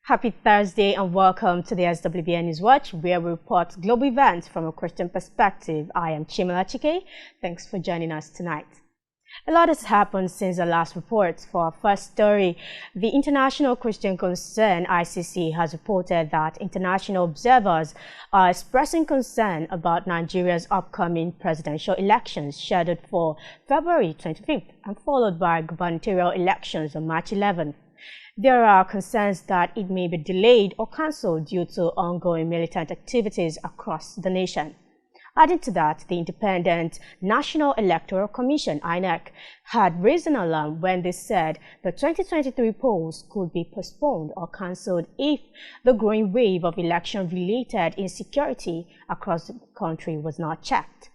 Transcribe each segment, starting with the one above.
Happy Thursday and welcome to the SWBN News Watch, where we report global events from a Christian perspective. I am Chimala Chike. Thanks for joining us tonight. A lot has happened since the last report. For our first story, the International Christian Concern, ICC, has reported that international observers are expressing concern about Nigeria's upcoming presidential elections scheduled for February 25th and followed by gubernatorial elections on March 11th. There are concerns that it may be delayed or cancelled due to ongoing militant activities across the nation. Adding to that, the Independent National Electoral Commission, INEC, had raised an alarm when they said the 2023 polls could be postponed or cancelled if the growing wave of election-related insecurity across the country was not checked.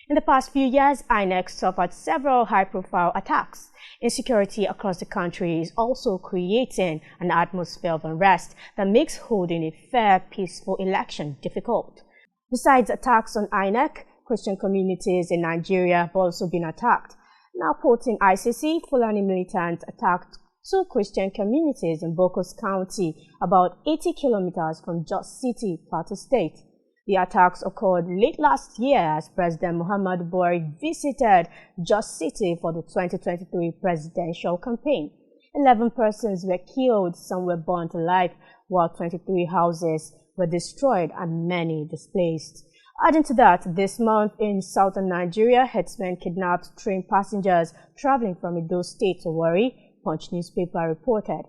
In the past few years, INEC suffered several high-profile attacks. Insecurity across the country is also creating an atmosphere of unrest that makes holding a fair, peaceful election difficult. Besides attacks on INEC, Christian communities in Nigeria have also been attacked. Now quoting ICC, Fulani militants attacked two Christian communities in Bokos County, about 80 kilometers from Jos City, Plateau State. The attacks occurred late last year as President Muhammadu Buhari visited Jos City for the 2023 presidential campaign. 11 persons were killed, some were burnt alive, while 23 houses were destroyed and many displaced. Adding to that, this month in southern Nigeria, herdsmen kidnapped train passengers traveling from Edo State to Warri, Punch newspaper reported.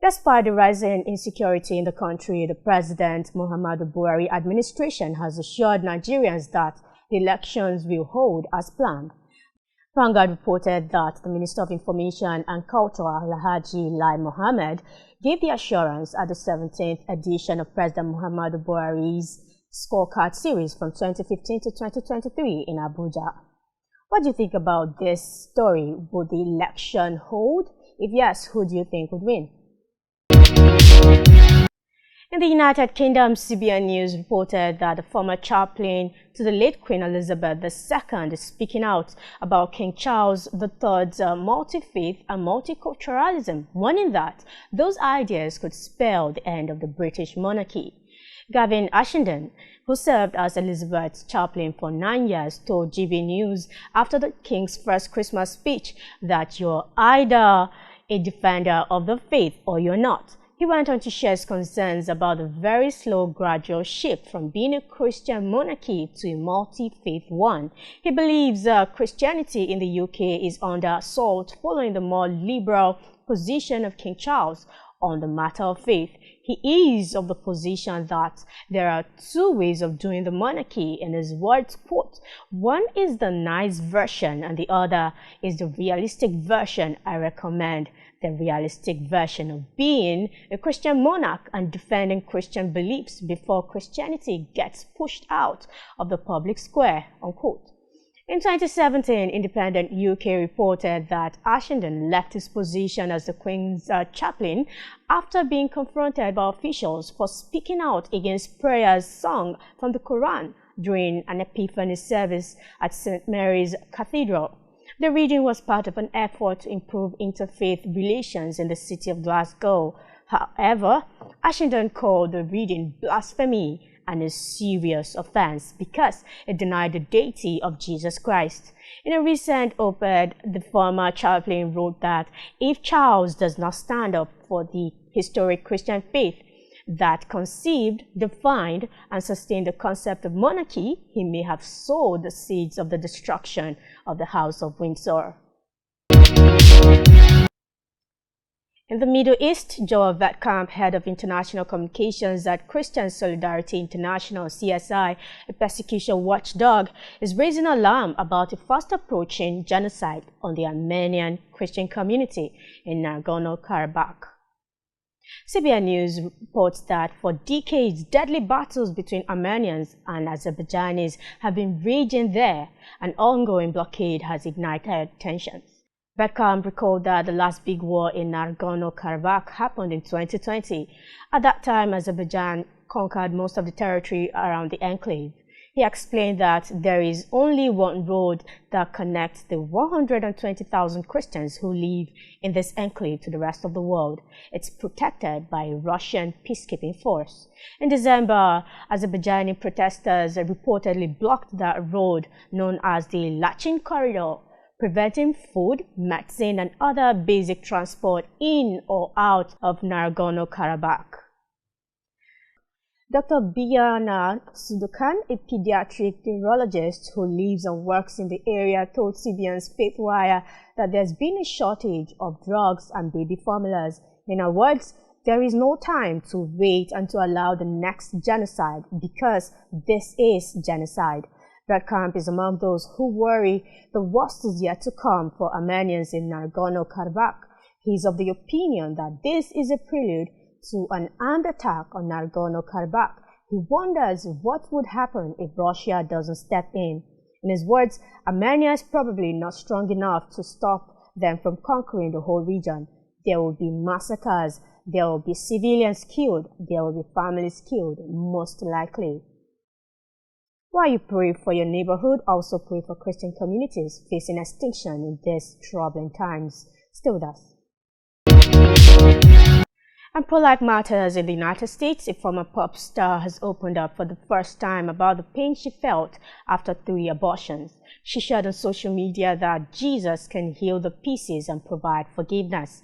Despite the rising insecurity in the country, the President Muhammadu Buhari administration has assured Nigerians that the elections will hold as planned. Vanguard reported that the Minister of Information and Culture, Alhaji Lai Mohammed, gave the assurance at the 17th edition of President Muhammadu Buhari's scorecard series from 2015 to 2023 in Abuja. What do you think about this story? Would the election hold? If yes, who do you think would win? In the United Kingdom, CBN News reported that the former chaplain to the late Queen Elizabeth II is speaking out about King Charles III's multi-faith and multiculturalism, warning that those ideas could spell the end of the British monarchy. Gavin Ashenden, who served as Elizabeth's chaplain for 9 years, told GB News after the King's first Christmas speech that you're either a defender of the faith or you're not. He went on to share his concerns about the very slow, gradual shift from being a Christian monarchy to a multi-faith one. He believes Christianity in the UK is under assault following the more liberal position of King Charles on the matter of faith. He is of the position that there are two ways of doing the monarchy. In his words, quote, "One is the nice version and the other is the realistic version. I recommend the realistic version of being a Christian monarch and defending Christian beliefs before Christianity gets pushed out of the public square," unquote. In 2017, Independent UK reported that Ashenden left his position as the Queen's chaplain after being confronted by officials for speaking out against prayers sung from the Quran during an Epiphany service at St. Mary's Cathedral. The reading was part of an effort to improve interfaith relations in the city of Glasgow. However, Ashenden called the reading blasphemy and a serious offense because it denied the deity of Jesus Christ. In a recent op-ed, the former chaplain wrote that if Charles does not stand up for the historic Christian faith that conceived, defined, and sustained the concept of monarchy, he may have sowed the seeds of the destruction of the House of Windsor. In the Middle East, Joel Vetkamp, head of international communications at Christian Solidarity International, CSI, a persecution watchdog, is raising alarm about a fast-approaching genocide on the Armenian Christian community in Nagorno-Karabakh. CBN News reports that for decades, deadly battles between Armenians and Azerbaijanis have been raging there. An ongoing blockade has ignited tensions. Beckham recalled that the last big war in Nagorno-Karabakh happened in 2020. At that time, Azerbaijan conquered most of the territory around the enclave. He explained that there is only one road that connects the 120,000 Christians who live in this enclave to the rest of the world. It's protected by a Russian peacekeeping force. In December, Azerbaijani protesters reportedly blocked that road known as the Lachin Corridor, preventing food, medicine, and other basic transport in or out of Nagorno-Karabakh. Dr. Biana Sudokan, a pediatric neurologist who lives and works in the area, told CBN's Faith Wire that there's been a shortage of drugs and baby formulas. In her words, there is no time to wait and to allow the next genocide because this is genocide. Redcamp is among those who worry the worst is yet to come for Armenians in Nagorno-Karabakh. He is of the opinion that this is a prelude to an armed attack on Nagorno-Karabakh. He wonders what would happen if Russia doesn't step in. In his words, Armenia is probably not strong enough to stop them from conquering the whole region. There will be massacres, there will be civilians killed, there will be families killed, most likely. While you pray for your neighborhood, also pray for Christian communities facing extinction in these troubling times. Stay with us. And pro-life matters in the United States. A former pop star has opened up for the first time about the pain she felt after 3 abortions. She shared on social media that Jesus can heal the pieces and provide forgiveness.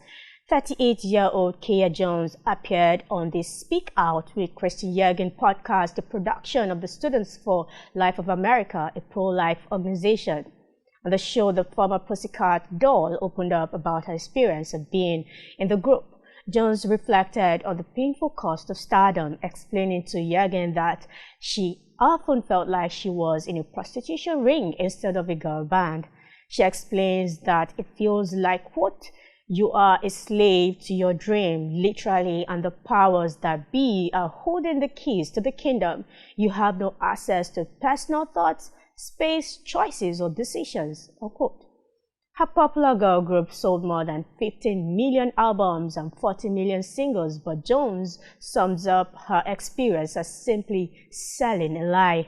38-year-old Kaya Jones appeared on the Speak Out with Christian Jürgen podcast, the production of the Students for Life of America, a pro-life organization. On the show, the former Pussycat Doll opened up about her experience of being in the group. Jones reflected on the painful cost of stardom, explaining to Jürgen that she often felt like she was in a prostitution ring instead of a girl band. She explains that it feels like, quote, you are a slave to your dream, literally, and the powers that be are holding the keys to the kingdom. You have no access to personal thoughts, space, choices, or decisions, unquote. Her popular girl group sold more than 15 million albums and 40 million singles, but Jones sums up her experience as simply selling a lie.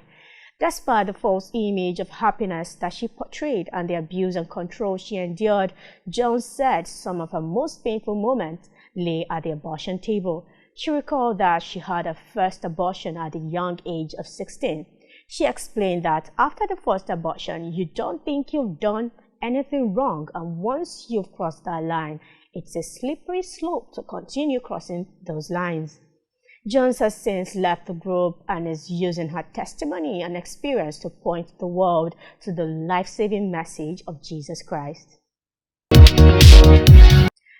Despite the false image of happiness that she portrayed and the abuse and control she endured, Jones said some of her most painful moments lay at the abortion table. She recalled that she had her first abortion at the young age of 16. She explained that after the first abortion, you don't think you've done anything wrong, and once you've crossed that line, it's a slippery slope to continue crossing those lines. Jones has since left the group and is using her testimony and experience to point the world to the life-saving message of Jesus Christ.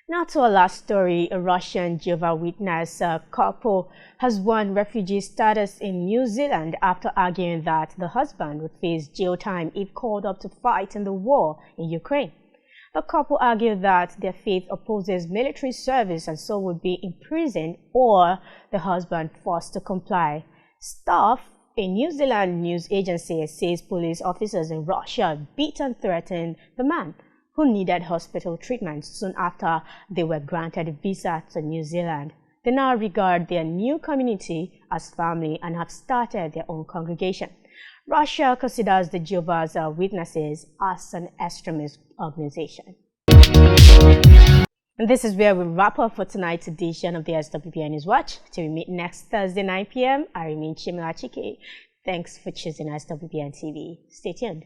Now to our last story, a Russian Jehovah's Witness couple has won refugee status in New Zealand after arguing that the husband would face jail time if called up to fight in the war in Ukraine. The couple argued that their faith opposes military service and so would be imprisoned or the husband forced to comply. Staff, a New Zealand news agency, says police officers in Russia beat and threatened the man, who needed hospital treatment soon after they were granted a visa to New Zealand. They now regard their new community as family and have started their own congregation. Russia considers the Jehovah's Witnesses as an extremist organization. And this is where we wrap up for tonight's edition of the SWBN News Watch. Till we meet next Thursday 9 p.m., I remain Chimla Chike. Thanks for choosing SWBN TV. Stay tuned.